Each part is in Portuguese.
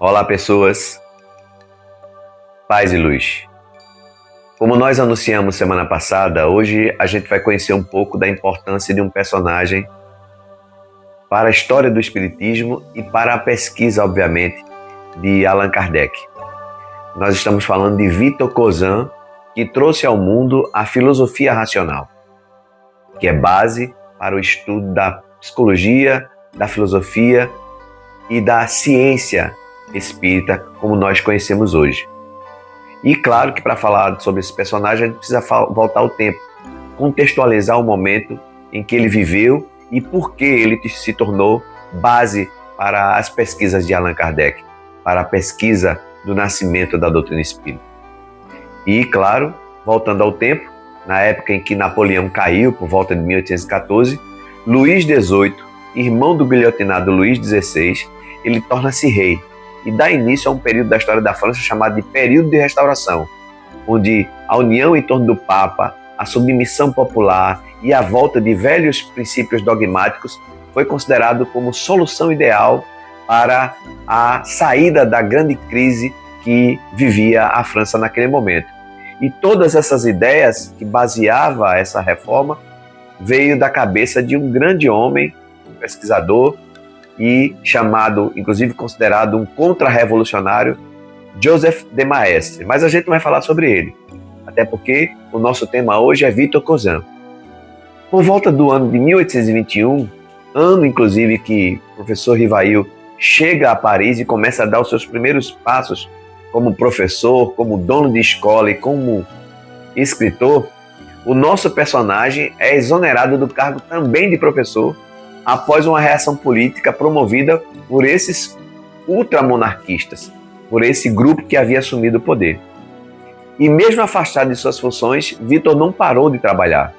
Olá, pessoas, paz e luz. Como nós anunciamos semana passada, hoje a gente vai conhecer um pouco da importância de um personagem para a história do Espiritismo e para a pesquisa, obviamente, de Allan Kardec. Nós estamos falando de Victor Cousin, que trouxe ao mundo a filosofia racional, que é base para o estudo da psicologia, da filosofia e da ciência espírita, como nós conhecemos hoje. E claro que para falar sobre esse personagem, a gente precisa voltar ao tempo, contextualizar o momento em que ele viveu e por que ele se tornou base para as pesquisas de Allan Kardec, para a pesquisa do nascimento da doutrina espírita. E claro, voltando ao tempo, na época em que Napoleão caiu, por volta de 1814, Luís XVIII, irmão do guilhotinado Luís XVI, ele torna-se rei e dá início a um período da história da França chamado de período de restauração, onde a união em torno do Papa, a submissão popular e a volta de velhos princípios dogmáticos foi considerado como solução ideal para a saída da grande crise que vivia a França naquele momento. E todas essas ideias que baseava essa reforma veio da cabeça de um grande homem, um pesquisador, e chamado, inclusive considerado um contra-revolucionário, Joseph de Maistre. Mas a gente não vai falar sobre ele, até porque o nosso tema hoje é Victor Cousin. Por volta do ano de 1821, ano inclusive que o professor Rivail chega a Paris e começa a dar os seus primeiros passos como professor, como dono de escola e como escritor, o nosso personagem é exonerado do cargo também de professor após uma reação política promovida por esses ultramonarquistas, por esse grupo que havia assumido o poder. E mesmo afastado de suas funções, Victor não parou de trabalhar.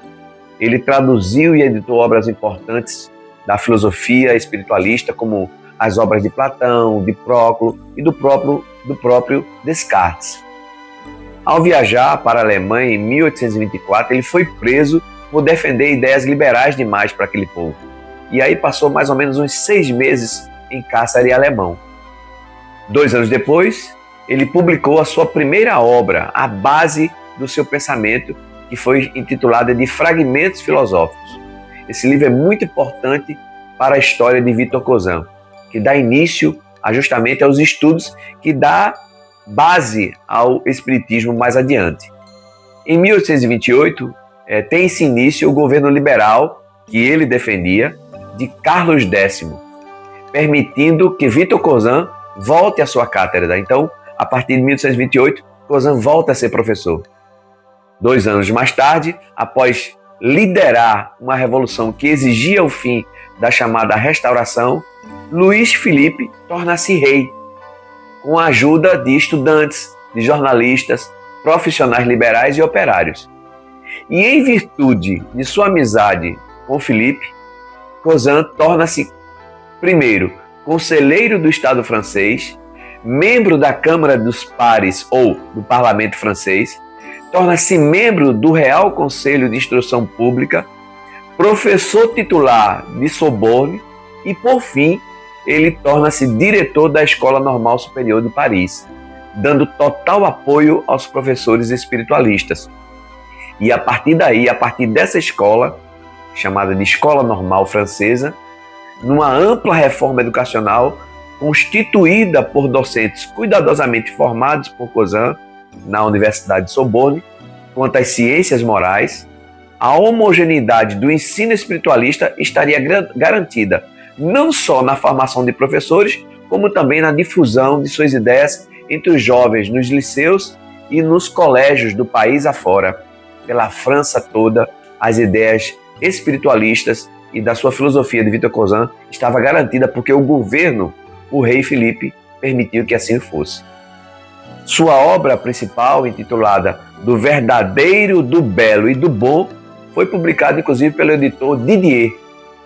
Ele traduziu e editou obras importantes da filosofia espiritualista, como as obras de Platão, de Próclo e do próprio Descartes. Ao viajar para a Alemanha em 1824, ele foi preso por defender ideias liberais demais para aquele povo. E aí passou mais ou menos uns 6 meses em cárcere alemão. 2 anos depois, ele publicou a sua primeira obra, a base do seu pensamento, que foi intitulada de Fragmentos Filosóficos. Esse livro é muito importante para a história de Victor Cousin, que dá início justamente aos estudos que dá base ao espiritismo mais adiante. Em 1828, tem-se início o governo liberal que ele defendia, de Carlos X, permitindo que Victor Cousin volte à sua cátedra. Então, a partir de 1828, Cousin volta a ser professor. 2 anos mais tarde, após liderar uma revolução que exigia o fim da chamada Restauração, Luís Filipe torna-se rei, com a ajuda de estudantes, de jornalistas, profissionais liberais e operários. E em virtude de sua amizade com Filipe, Cousin torna-se, primeiro, conselheiro do Estado francês, membro da Câmara dos Pares ou do Parlamento francês, torna-se membro do Real Conselho de Instrução Pública, professor titular de Sorbonne e, por fim, ele torna-se diretor da Escola Normal Superior de Paris, dando total apoio aos professores espiritualistas. E a partir daí, a partir dessa escola, chamada de Escola Normal Francesa, numa ampla reforma educacional constituída por docentes cuidadosamente formados por Cousin na Universidade de Sorbonne, quanto às ciências morais, a homogeneidade do ensino espiritualista estaria garantida não só na formação de professores, como também na difusão de suas ideias entre os jovens nos liceus e nos colégios do país afora. Pela França toda, as ideias espiritualistas e da sua filosofia de Victor Cousin estava garantida porque o governo, o rei Filipe, permitiu que assim fosse. Sua obra principal, intitulada Do Verdadeiro, do Belo e do Bom, foi publicada inclusive pelo editor Didier,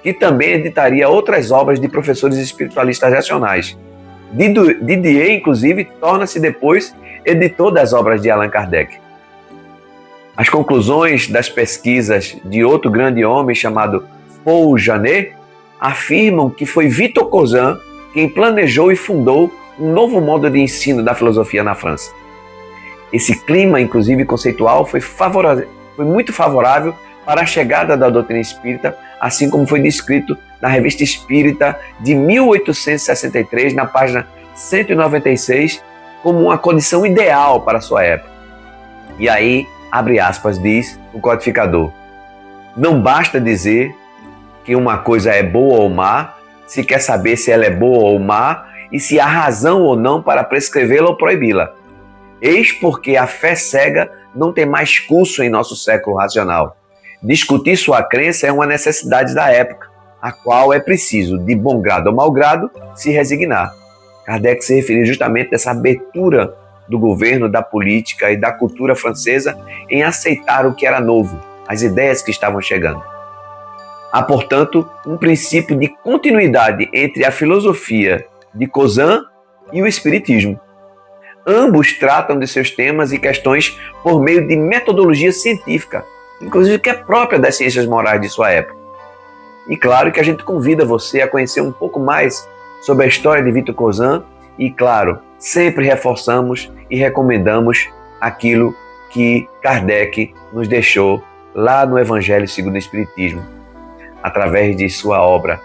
que também editaria outras obras de professores espiritualistas racionais. Didier, inclusive, torna-se depois editor das obras de Allan Kardec. As conclusões das pesquisas de outro grande homem chamado Paul Janet afirmam que foi Victor Cousin quem planejou e fundou um novo modo de ensino da filosofia na França. Esse clima, inclusive conceitual, foi muito favorável para a chegada da doutrina espírita, assim como foi descrito na Revista Espírita de 1863, na página 196, como uma condição ideal para a sua época. E aí, abre aspas, diz o codificador: não basta dizer que uma coisa é boa ou má, se quer saber se ela é boa ou má e se há razão ou não para prescrevê-la ou proibi-la. Eis porque a fé cega não tem mais curso em nosso século racional. Discutir sua crença é uma necessidade da época, a qual é preciso, de bom grado ou mau grado, se resignar. Kardec se referiu justamente a essa abertura do governo, da política e da cultura francesa em aceitar o que era novo, as ideias que estavam chegando. Há, portanto, um princípio de continuidade entre a filosofia de Cousin e o espiritismo. Ambos tratam de seus temas e questões por meio de metodologia científica, inclusive que é própria das ciências morais de sua época. E claro que a gente convida você a conhecer um pouco mais sobre a história de Victor Cousin e, claro, sempre reforçamos e recomendamos aquilo que Kardec nos deixou lá no Evangelho segundo o Espiritismo, através de sua obra,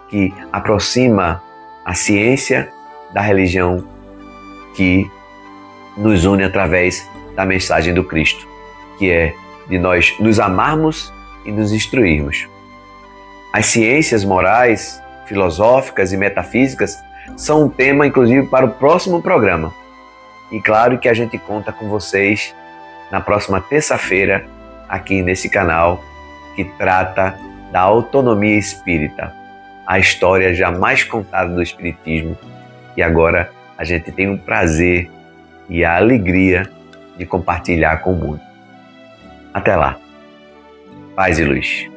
que aproxima a ciência da religião, que nos une através da mensagem do Cristo, que é de nós nos amarmos e nos instruirmos. As ciências morais, filosóficas e metafísicas são um tema, inclusive, para o próximo programa. E claro que a gente conta com vocês na próxima terça-feira, aqui nesse canal, que trata da autonomia espírita, a história jamais contada do Espiritismo. E agora a gente tem o prazer e a alegria de compartilhar com o mundo. Até lá. Paz e luz.